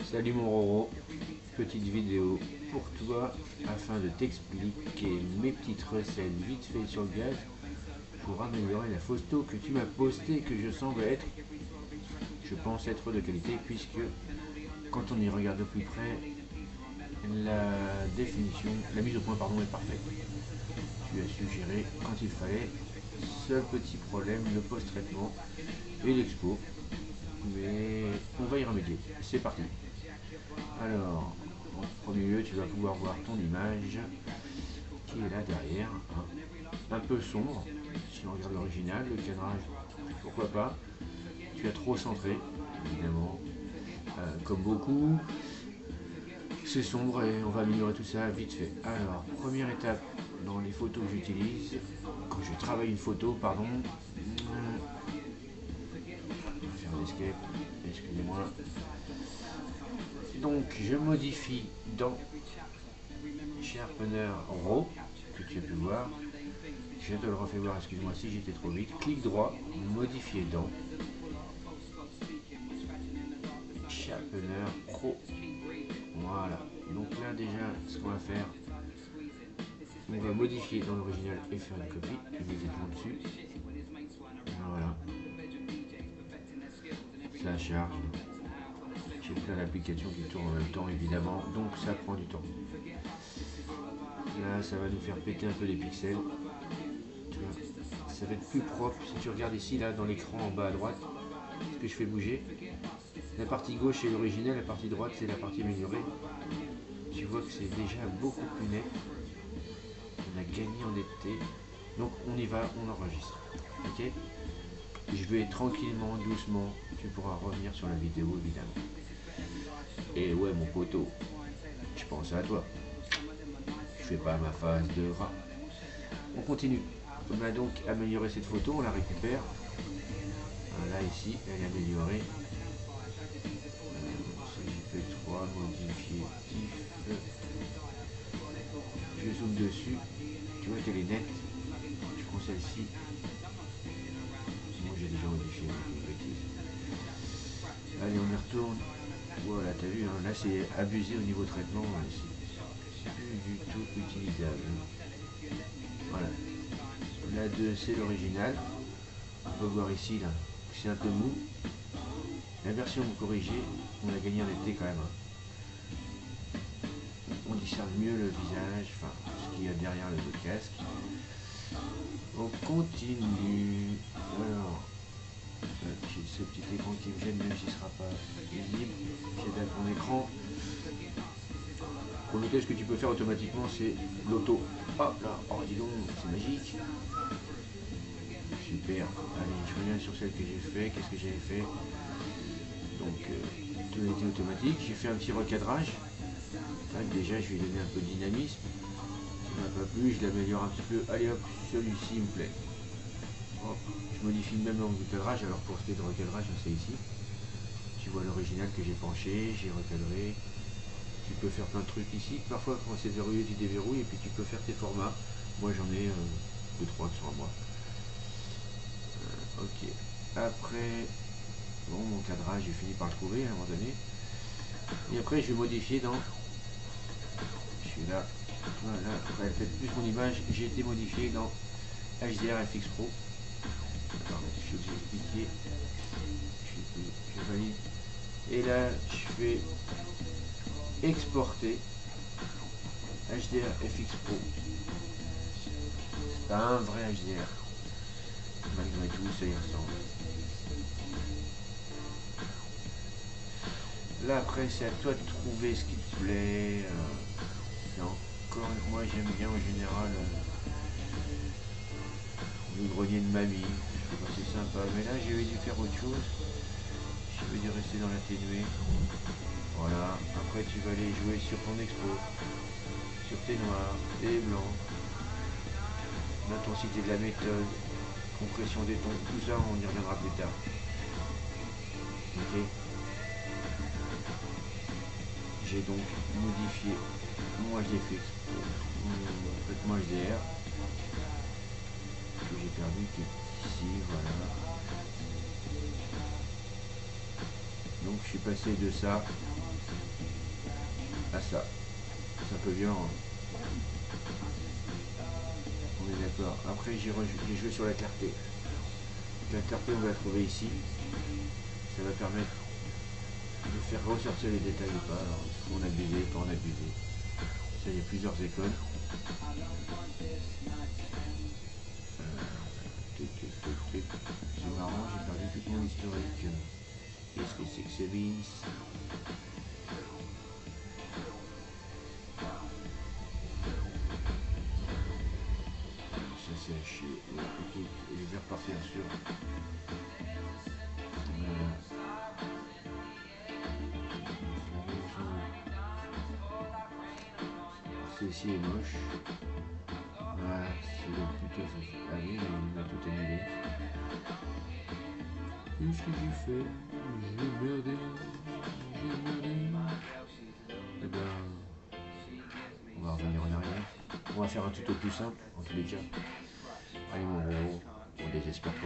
Salut mon Roro, petite vidéo pour toi afin de t'expliquer mes petites recettes vite fait sur le gaz pour améliorer la photo que tu m'as postée, que je pense être de qualité, puisque quand on y regarde de plus près, la mise au point pardon, est parfaite. Tu as suggéré quand il fallait. Seul petit problème, le post-traitement et l'expo, mais on va y remédier. C'est parti. Alors, en premier lieu, tu vas pouvoir voir ton image qui est là derrière, hein. Un peu sombre, si on regarde l'original, le cadrage, pourquoi pas. Tu as trop centré, évidemment, comme beaucoup. C'est sombre et on va améliorer tout ça vite fait. Alors, première étape dans les photos que j'utilise, quand je travaille une photo, pardon, on va faire un escape, excusez-moi. Donc, je modifie dans Sharpener RAW, que tu as pu voir. Je te le refais voir, excuse-moi si j'étais trop vite. Clic droit, modifier dans Sharpener Pro. Voilà. Donc là déjà, ce qu'on va faire, on va modifier dans l'original et faire une copie immédiatement dessus. Voilà. Ça charge. J'ai plein d'applications qui tournent en même temps évidemment, donc ça prend du temps. Là, ça va nous faire péter un peu les pixels. Tu vois, ça va être plus propre. Si tu regardes ici, là, dans l'écran en bas à droite, ce que je fais bouger, la partie gauche c'est l'original, la partie droite c'est la partie améliorée. Tu vois que c'est déjà beaucoup plus net. On a gagné en netteté. Donc on y va, on enregistre. Ok? Je vais tranquillement, doucement. Tu pourras revenir sur la vidéo évidemment. Et ouais mon poteau, je pense à toi. Je fais pas ma phase de rat. On continue. On a donc amélioré cette photo, on la récupère. Là ici, elle est améliorée. CJP3, modifier TIFF. Je zoome dessus. Tu vois qu'elle est nette. Je prends celle-ci. Moi j'ai déjà modifié une bêtise. Allez, on y retourne. Voilà, t'as vu, hein, là c'est abusé au niveau traitement. C'est plus du tout utilisable. Voilà. La 2 c'est l'original. On peut voir ici là, c'est un peu mou. La version corrigée, on a gagné en netteté quand même. Hein. On discerne mieux le visage, enfin ce qu'il y a derrière le casque. On continue. Alors, j'ai ce petit écran qui me gêne, même s'il ne sera pas visible. J'éteins ton écran. Pour noter, ce que tu peux faire automatiquement, c'est l'auto. Hop là, oh dis donc, c'est magique. Super. Allez, je reviens sur celle que j'ai fait. Qu'est-ce que j'avais fait? Donc, tout a été automatique. J'ai fait un petit recadrage. Déjà, je vais donner un peu de dynamisme. Ça ne m'a pas plu, je l'améliore un petit peu. Allez hop, celui-ci me plaît. Hop, je modifie même l'angle du cadrage. Alors, pour ce qui est de recadrage, c'est ici. Tu vois l'original que j'ai penché, j'ai recadré. Tu peux faire plein de trucs ici. Parfois, quand c'est verrouillé, tu déverrouilles et puis tu peux faire tes formats. Moi, j'en ai 2-3 qui sont à moi. Ok. Après, bon, mon cadrage, j'ai fini par le trouver à un moment donné. Et après, je vais modifier dans... Je suis là. Voilà. Elle fait plus mon image. J'ai été modifié dans HDR FX Pro. Alors, je suis obligé d'expliquer. Je valide. Et là, je vais exporter HDR FX Pro. C'est pas un vrai HDR. Malgré tout, ça y ressemble. Là, après, c'est à toi de trouver ce qui te plaît. Encore, moi, j'aime bien en général le grenier de mamie. Je trouve assez sympa. Mais là, j'ai dû faire autre chose. J'ai dû rester dans l'atténué. Voilà. Après, tu vas aller jouer sur ton expo, sur tes noirs, tes blancs, l'intensité de la méthode, compression des tons, tout ça, on y reviendra plus tard. Ok. J'ai donc modifié mon HDFX pour mon HDR que j'ai perdu, qui est ici, voilà. Donc je suis passé de ça à ça. C'est un peu violent. On est d'accord. Après j'ai joué sur la clarté. La clarté on va la trouver ici. Ça va permettre de faire ressortir les détails ou pas. Alors, il faut en abuser, pas en abuser. Ça, il y a plusieurs écoles. C'est marrant, j'ai perdu tout mon historique. Qu'est-ce que c'est que ce bis? Ça c'est à chier. Écoute, je vais repartir sur. Ceci est moche. Voilà, c'est plutôt. Ah oui, il m'a tout annulé. Qu'est-ce que j'ai fait? J'ai merdé. Eh ben, on va revenir en arrière. On va faire un tuto plus simple, en tous les cas. Allez mon gros, on désespère pas.